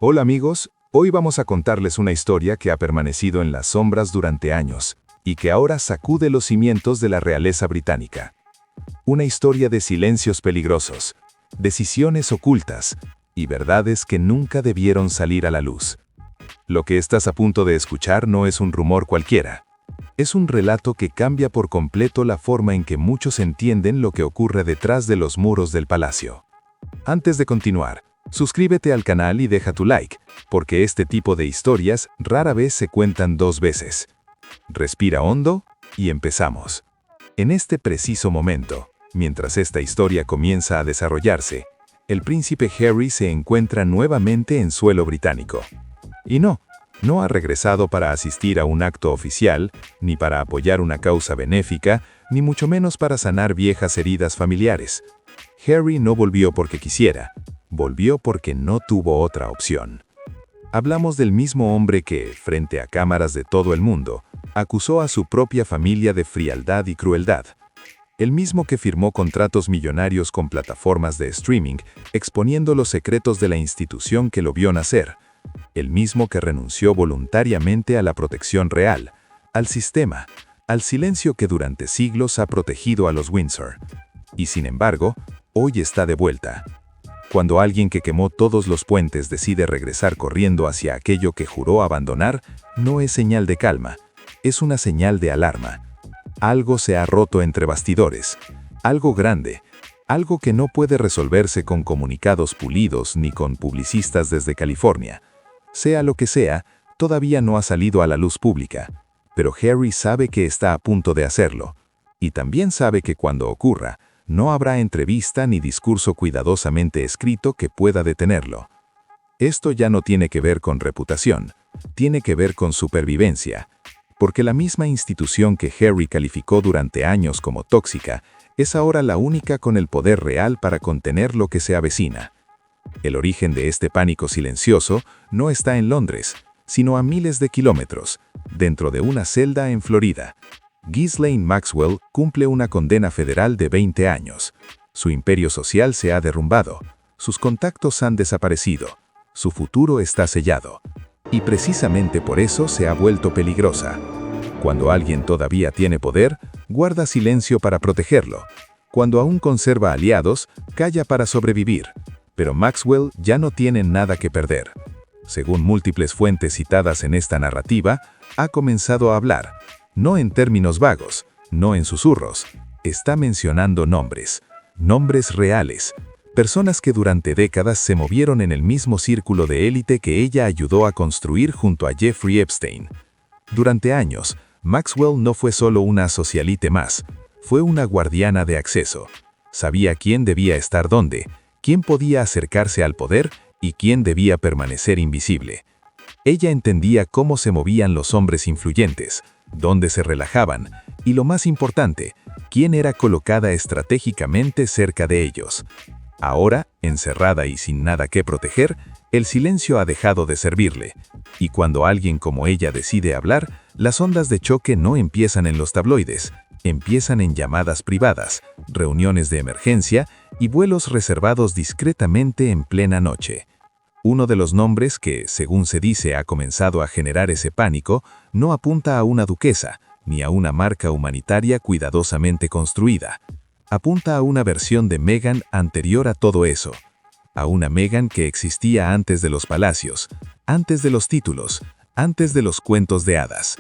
Hola amigos, hoy vamos a contarles una historia que ha permanecido en las sombras durante años y que ahora sacude los cimientos de la realeza británica. Una historia de silencios peligrosos, decisiones ocultas y verdades que nunca debieron salir a la luz. Lo que estás a punto de escuchar no es un rumor cualquiera. Es un relato que cambia por completo la forma en que muchos entienden lo que ocurre detrás de los muros del palacio. Antes de continuar, suscríbete al canal y deja tu like, porque este tipo de historias rara vez se cuentan dos veces. Respira hondo y empezamos. En este preciso momento, mientras esta historia comienza a desarrollarse, el príncipe Harry se encuentra nuevamente en suelo británico. Y no ha regresado para asistir a un acto oficial, ni para apoyar una causa benéfica, ni mucho menos para sanar viejas heridas familiares. Harry no volvió porque quisiera, volvió porque no tuvo otra opción. Hablamos del mismo hombre que, frente a cámaras de todo el mundo, acusó a su propia familia de frialdad y crueldad. El mismo que firmó contratos millonarios con plataformas de streaming, exponiendo los secretos de la institución que lo vio nacer. El mismo que renunció voluntariamente a la protección real, al sistema, al silencio que durante siglos ha protegido a los Windsor. Y sin embargo, hoy está de vuelta. Cuando alguien que quemó todos los puentes decide regresar corriendo hacia aquello que juró abandonar, no es señal de calma, es una señal de alarma. Algo se ha roto entre bastidores, algo grande, algo que no puede resolverse con comunicados pulidos ni con publicistas desde California. Sea lo que sea, todavía no ha salido a la luz pública, pero Harry sabe que está a punto de hacerlo, y también sabe que cuando ocurra, no habrá entrevista ni discurso cuidadosamente escrito que pueda detenerlo. Esto ya no tiene que ver con reputación, tiene que ver con supervivencia, porque la misma institución que Harry calificó durante años como tóxica es ahora la única con el poder real para contener lo que se avecina. El origen de este pánico silencioso no está en Londres, sino a miles de kilómetros, dentro de una celda en Florida. Ghislaine Maxwell cumple una condena federal de 20 años. Su imperio social se ha derrumbado, sus contactos han desaparecido, su futuro está sellado. Y precisamente por eso se ha vuelto peligrosa. Cuando alguien todavía tiene poder, guarda silencio para protegerlo. Cuando aún conserva aliados, calla para sobrevivir. Pero Maxwell ya no tiene nada que perder. Según múltiples fuentes citadas en esta narrativa, ha comenzado a hablar, no en términos vagos, no en susurros. Está mencionando nombres, nombres reales, personas que durante décadas se movieron en el mismo círculo de élite que ella ayudó a construir junto a Jeffrey Epstein. Durante años, Maxwell no fue solo una socialite más, fue una guardiana de acceso. Sabía quién debía estar dónde, quién podía acercarse al poder y quién debía permanecer invisible. Ella entendía cómo se movían los hombres influyentes, dónde se relajaban y, lo más importante, quién era colocada estratégicamente cerca de ellos. Ahora, encerrada y sin nada que proteger, el silencio ha dejado de servirle. Y cuando alguien como ella decide hablar, las ondas de choque no empiezan en los tabloides, empiezan en llamadas privadas, reuniones de emergencia y vuelos reservados discretamente en plena noche. Uno de los nombres que, según se dice, ha comenzado a generar ese pánico, no apunta a una duquesa, ni a una marca humanitaria cuidadosamente construida. Apunta a una versión de Meghan anterior a todo eso. A una Meghan que existía antes de los palacios, antes de los títulos, antes de los cuentos de hadas.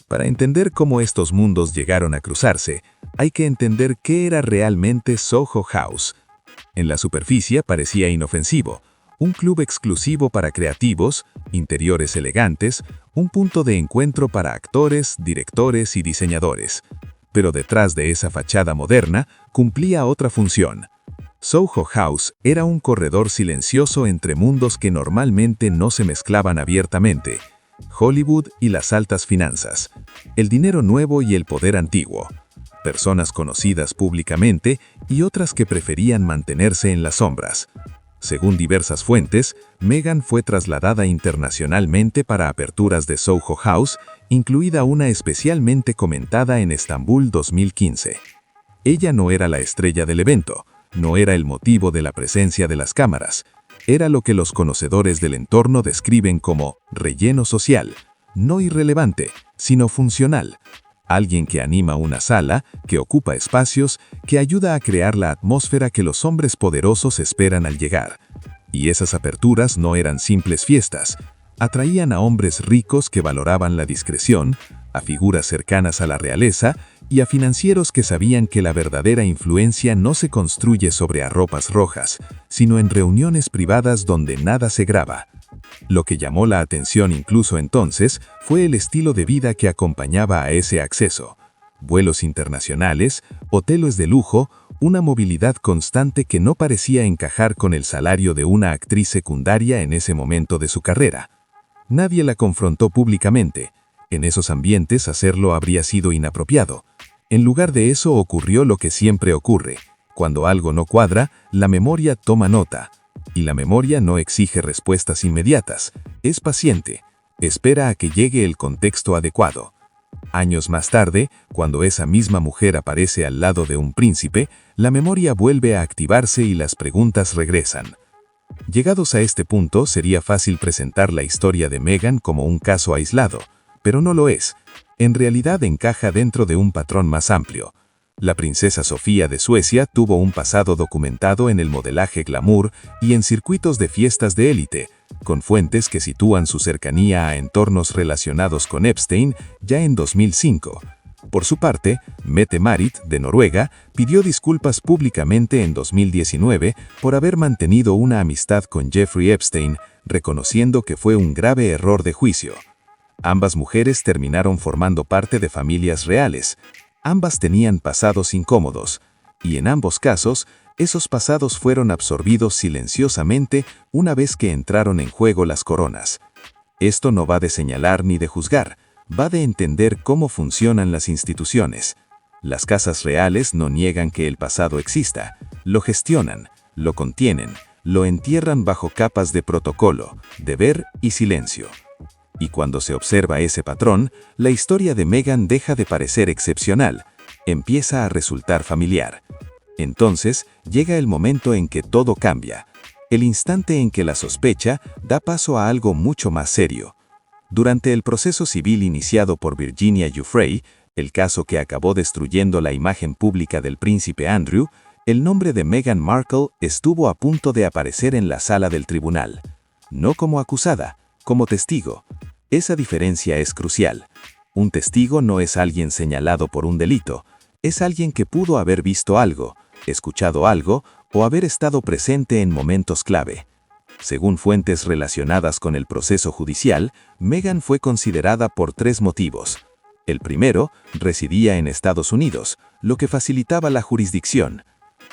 Para entender cómo estos mundos llegaron a cruzarse, hay que entender qué era realmente Soho House. En la superficie parecía inofensivo, un club exclusivo para creativos, interiores elegantes, un punto de encuentro para actores, directores y diseñadores. Pero detrás de esa fachada moderna cumplía otra función. Soho House era un corredor silencioso entre mundos que normalmente no se mezclaban abiertamente: Hollywood y las altas finanzas, el dinero nuevo y el poder antiguo, personas conocidas públicamente y otras que preferían mantenerse en las sombras. Según diversas fuentes, Meghan fue trasladada internacionalmente para aperturas de Soho House, incluida una especialmente comentada en Estambul 2015. Ella no era la estrella del evento, no era el motivo de la presencia de las cámaras. Era lo que los conocedores del entorno describen como relleno social, no irrelevante, sino funcional. Alguien que anima una sala, que ocupa espacios, que ayuda a crear la atmósfera que los hombres poderosos esperan al llegar. Y esas aperturas no eran simples fiestas. Atraían a hombres ricos que valoraban la discreción, a figuras cercanas a la realeza y a financieros que sabían que la verdadera influencia no se construye sobre arropas rojas, sino en reuniones privadas donde nada se graba. Lo que llamó la atención incluso entonces fue el estilo de vida que acompañaba a ese acceso. Vuelos internacionales, hoteles de lujo, una movilidad constante que no parecía encajar con el salario de una actriz secundaria en ese momento de su carrera. Nadie la confrontó públicamente. En esos ambientes hacerlo habría sido inapropiado. En lugar de eso ocurrió lo que siempre ocurre. Cuando algo no cuadra, la memoria toma nota. Y la memoria no exige respuestas inmediatas. Es paciente. Espera a que llegue el contexto adecuado. Años más tarde, cuando esa misma mujer aparece al lado de un príncipe, la memoria vuelve a activarse y las preguntas regresan. Llegados a este punto, sería fácil presentar la historia de Meghan como un caso aislado, pero no lo es. En realidad encaja dentro de un patrón más amplio. La princesa Sofía de Suecia tuvo un pasado documentado en el modelaje glamour y en circuitos de fiestas de élite, con fuentes que sitúan su cercanía a entornos relacionados con Epstein ya en 2005. Por su parte, Mette-Marit, de Noruega, pidió disculpas públicamente en 2019 por haber mantenido una amistad con Jeffrey Epstein, reconociendo que fue un grave error de juicio. Ambas mujeres terminaron formando parte de familias reales. Ambas tenían pasados incómodos, y en ambos casos, esos pasados fueron absorbidos silenciosamente una vez que entraron en juego las coronas. Esto no va de señalar ni de juzgar, va de entender cómo funcionan las instituciones. Las casas reales no niegan que el pasado exista, lo gestionan, lo contienen, lo entierran bajo capas de protocolo, deber y silencio. Y cuando se observa ese patrón, la historia de Meghan deja de parecer excepcional, empieza a resultar familiar. Entonces, llega el momento en que todo cambia, el instante en que la sospecha da paso a algo mucho más serio. Durante el proceso civil iniciado por Virginia Giuffre, el caso que acabó destruyendo la imagen pública del príncipe Andrew, el nombre de Meghan Markle estuvo a punto de aparecer en la sala del tribunal. No como acusada, como testigo. Esa diferencia es crucial. Un testigo no es alguien señalado por un delito, es alguien que pudo haber visto algo, escuchado algo o haber estado presente en momentos clave. Según fuentes relacionadas con el proceso judicial, Meghan fue considerada por 3 motivos. El primero, residía en Estados Unidos, lo que facilitaba la jurisdicción.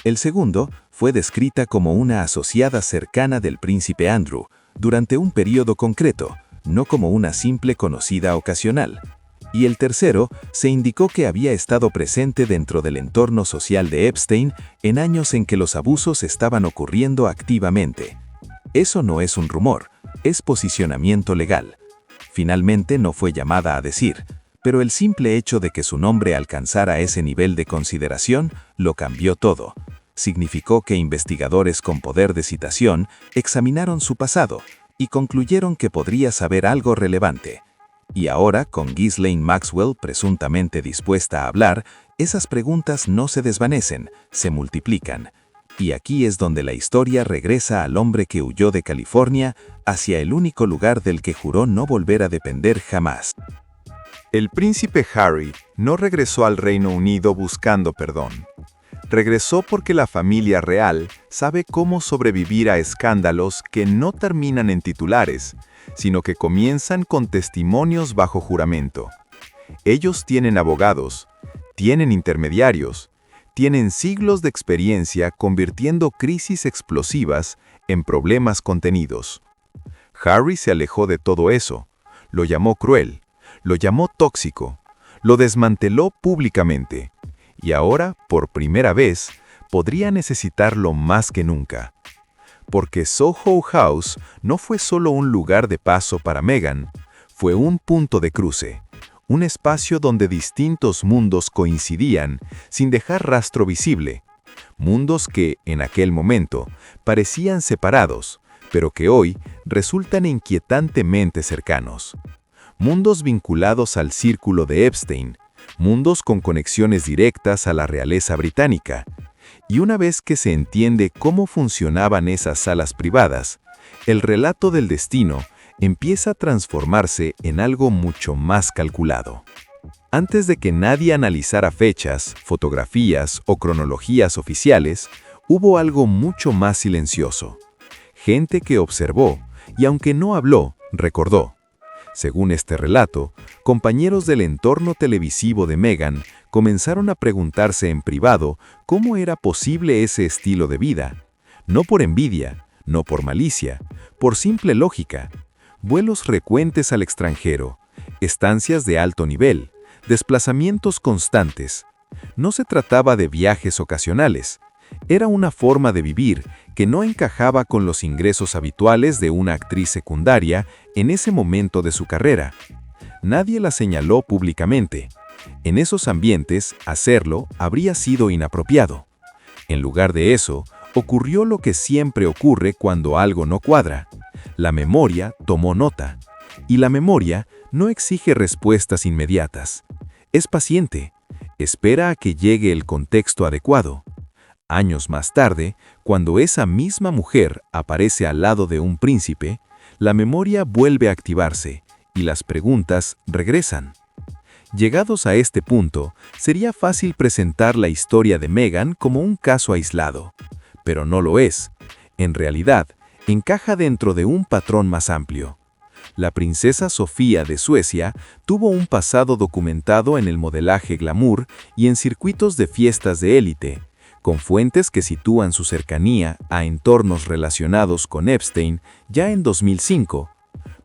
El segundo, fue descrita como una asociada cercana del príncipe Andrew, durante un periodo concreto, no como una simple conocida ocasional. Y el tercero, se indicó que había estado presente dentro del entorno social de Epstein en años en que los abusos estaban ocurriendo activamente. Eso no es un rumor, es posicionamiento legal. Finalmente no fue llamada a decir, pero el simple hecho de que su nombre alcanzara ese nivel de consideración lo cambió todo. Significó que investigadores con poder de citación examinaron su pasado y concluyeron que podría saber algo relevante. Y ahora, con Ghislaine Maxwell presuntamente dispuesta a hablar, esas preguntas no se desvanecen, se multiplican. Y aquí es donde la historia regresa al hombre que huyó de California hacia el único lugar del que juró no volver a depender jamás. El príncipe Harry no regresó al Reino Unido buscando perdón. Regresó porque la familia real sabe cómo sobrevivir a escándalos que no terminan en titulares, sino que comienzan con testimonios bajo juramento. Ellos tienen abogados, tienen intermediarios, tienen siglos de experiencia convirtiendo crisis explosivas en problemas contenidos. Harry se alejó de todo eso, lo llamó cruel, lo llamó tóxico, lo desmanteló públicamente. Y ahora, por primera vez, podría necesitarlo más que nunca. Porque Soho House no fue solo un lugar de paso para Meghan, fue un punto de cruce, un espacio donde distintos mundos coincidían sin dejar rastro visible. Mundos que, en aquel momento, parecían separados, pero que hoy resultan inquietantemente cercanos. Mundos vinculados al círculo de Epstein, mundos con conexiones directas a la realeza británica. Y una vez que se entiende cómo funcionaban esas salas privadas, el relato del destino empieza a transformarse en algo mucho más calculado. Antes de que nadie analizara fechas, fotografías o cronologías oficiales, hubo algo mucho más silencioso. Gente que observó y, aunque no habló, recordó. Según este relato, compañeros del entorno televisivo de Meghan comenzaron a preguntarse en privado cómo era posible ese estilo de vida. No por envidia, no por malicia, por simple lógica. Vuelos frecuentes al extranjero, estancias de alto nivel, desplazamientos constantes. No se trataba de viajes ocasionales. Era una forma de vivir que no encajaba con los ingresos habituales de una actriz secundaria en ese momento de su carrera. Nadie la señaló públicamente. En esos ambientes, hacerlo habría sido inapropiado. En lugar de eso, ocurrió lo que siempre ocurre cuando algo no cuadra. La memoria tomó nota. Y la memoria no exige respuestas inmediatas. Es paciente. Espera a que llegue el contexto adecuado. Años más tarde, cuando esa misma mujer aparece al lado de un príncipe, la memoria vuelve a activarse y las preguntas regresan. Llegados a este punto, sería fácil presentar la historia de Meghan como un caso aislado, pero no lo es. En realidad, encaja dentro de un patrón más amplio. La princesa Sofía de Suecia tuvo un pasado documentado en el modelaje glamour y en circuitos de fiestas de élite, con fuentes que sitúan su cercanía a entornos relacionados con Epstein ya en 2005.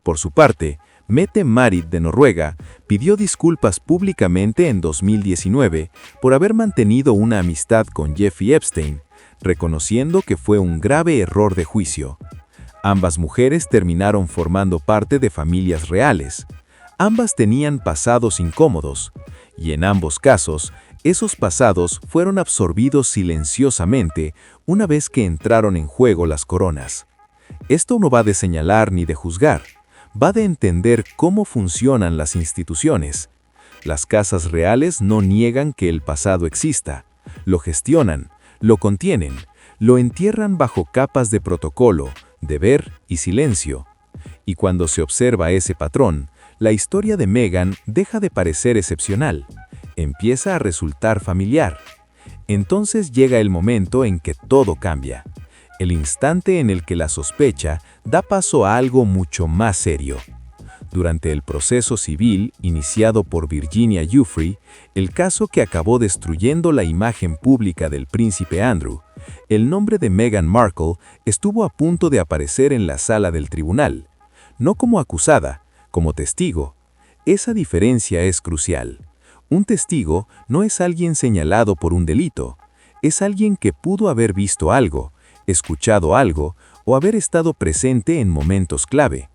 Por su parte, Mette-Marit de Noruega pidió disculpas públicamente en 2019 por haber mantenido una amistad con Jeffrey Epstein, reconociendo que fue un grave error de juicio. Ambas mujeres terminaron formando parte de familias reales. Ambas tenían pasados incómodos, y en ambos casos, esos pasados fueron absorbidos silenciosamente una vez que entraron en juego las coronas. Esto no va de señalar ni de juzgar, va de entender cómo funcionan las instituciones. Las casas reales no niegan que el pasado exista, lo gestionan, lo contienen, lo entierran bajo capas de protocolo, deber y silencio. Y cuando se observa ese patrón, la historia de Meghan deja de parecer excepcional. Empieza a resultar familiar. Entonces llega el momento en que todo cambia. El instante en el que la sospecha da paso a algo mucho más serio. Durante el proceso civil iniciado por Virginia Giuffre, el caso que acabó destruyendo la imagen pública del príncipe Andrew, el nombre de Meghan Markle estuvo a punto de aparecer en la sala del tribunal, no como acusada, como testigo. Esa diferencia es crucial. Un testigo no es alguien señalado por un delito, es alguien que pudo haber visto algo, escuchado algo o haber estado presente en momentos clave.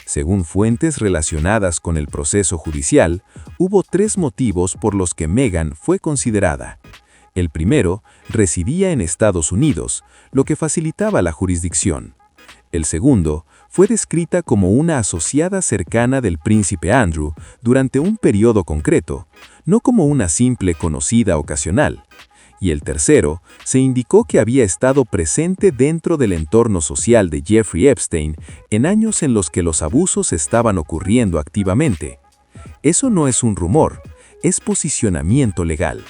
Según fuentes relacionadas con el proceso judicial, hubo 3 motivos por los que Meghan fue considerada. El primero residía en Estados Unidos, lo que facilitaba la jurisdicción. El segundo fue descrita como una asociada cercana del príncipe Andrew durante un periodo concreto, no como una simple conocida ocasional. Y el tercero, se indicó que había estado presente dentro del entorno social de Jeffrey Epstein en años en los que los abusos estaban ocurriendo activamente. Eso no es un rumor, es posicionamiento legal.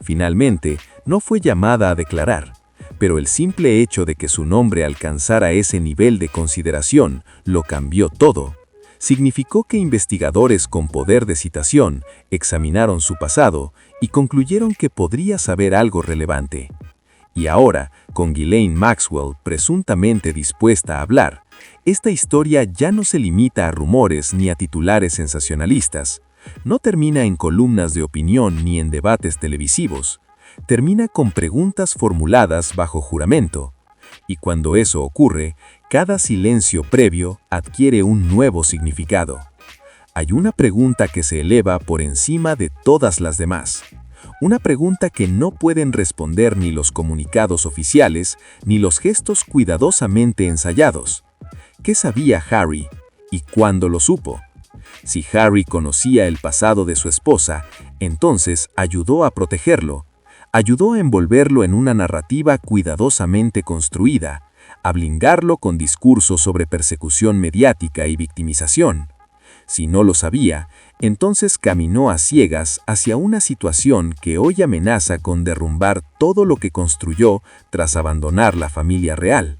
Finalmente, no fue llamada a declarar, pero el simple hecho de que su nombre alcanzara ese nivel de consideración lo cambió todo. Significó que investigadores con poder de citación examinaron su pasado y concluyeron que podría saber algo relevante. Y ahora, con Ghislaine Maxwell presuntamente dispuesta a hablar, esta historia ya no se limita a rumores ni a titulares sensacionalistas. No termina en columnas de opinión ni en debates televisivos. Termina con preguntas formuladas bajo juramento. Y cuando eso ocurre, cada silencio previo adquiere un nuevo significado. Hay una pregunta que se eleva por encima de todas las demás. Una pregunta que no pueden responder ni los comunicados oficiales ni los gestos cuidadosamente ensayados. ¿Qué sabía Harry? ¿Y cuándo lo supo? Si Harry conocía el pasado de su esposa, entonces ayudó a protegerlo, ayudó a envolverlo en una narrativa cuidadosamente construida, a blindarlo con discursos sobre persecución mediática y victimización. Si no lo sabía, entonces caminó a ciegas hacia una situación que hoy amenaza con derrumbar todo lo que construyó tras abandonar la familia real.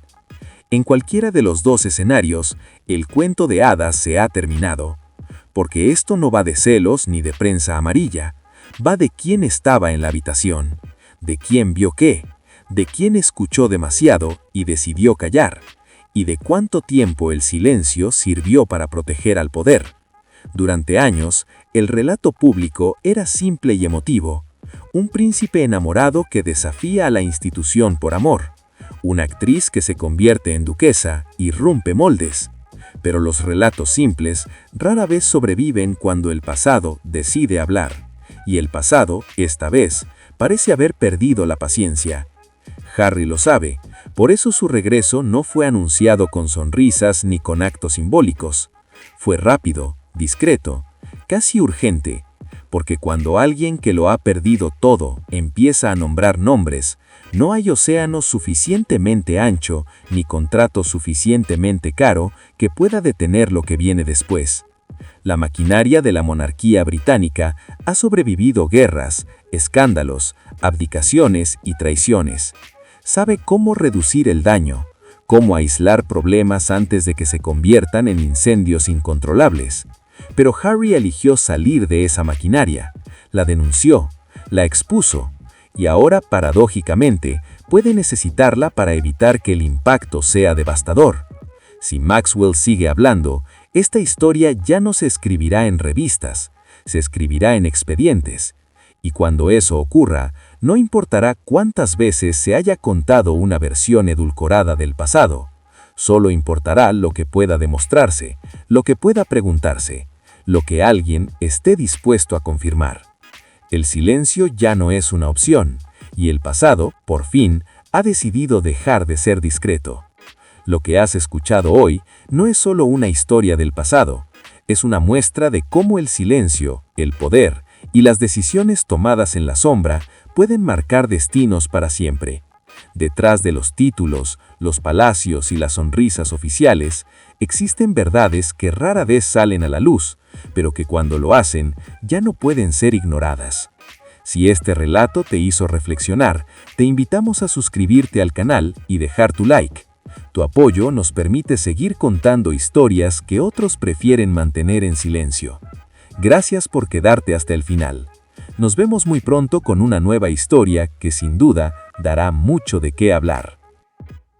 En cualquiera de los dos escenarios, el cuento de hadas se ha terminado. Porque esto no va de celos ni de prensa amarilla, va de quién estaba en la habitación, de quién vio qué, de quién escuchó demasiado y decidió callar, y de cuánto tiempo el silencio sirvió para proteger al poder. Durante años, el relato público era simple y emotivo, un príncipe enamorado que desafía a la institución por amor, una actriz que se convierte en duquesa y rompe moldes. Pero los relatos simples rara vez sobreviven cuando el pasado decide hablar, y el pasado, esta vez, parece haber perdido la paciencia. Harry lo sabe, por eso su regreso no fue anunciado con sonrisas ni con actos simbólicos. Fue rápido, discreto, casi urgente, porque cuando alguien que lo ha perdido todo empieza a nombrar nombres, no hay océano suficientemente ancho ni contrato suficientemente caro que pueda detener lo que viene después. La maquinaria de la monarquía británica ha sobrevivido guerras, escándalos, abdicaciones y traiciones. Sabe cómo reducir el daño, cómo aislar problemas antes de que se conviertan en incendios incontrolables. Pero Harry eligió salir de esa maquinaria, la denunció, la expuso, y ahora, paradójicamente, puede necesitarla para evitar que el impacto sea devastador. Si Maxwell sigue hablando, esta historia ya no se escribirá en revistas, se escribirá en expedientes. Y cuando eso ocurra, no importará cuántas veces se haya contado una versión edulcorada del pasado. Solo importará lo que pueda demostrarse, lo que pueda preguntarse, lo que alguien esté dispuesto a confirmar. El silencio ya no es una opción, y el pasado, por fin, ha decidido dejar de ser discreto. Lo que has escuchado hoy no es solo una historia del pasado, es una muestra de cómo el silencio, el poder y las decisiones tomadas en la sombra pueden marcar destinos para siempre. Detrás de los títulos, los palacios y las sonrisas oficiales, existen verdades que rara vez salen a la luz, pero que cuando lo hacen, ya no pueden ser ignoradas. Si este relato te hizo reflexionar, te invitamos a suscribirte al canal y dejar tu like. Tu apoyo nos permite seguir contando historias que otros prefieren mantener en silencio. Gracias por quedarte hasta el final. Nos vemos muy pronto con una nueva historia que sin duda dará mucho de qué hablar.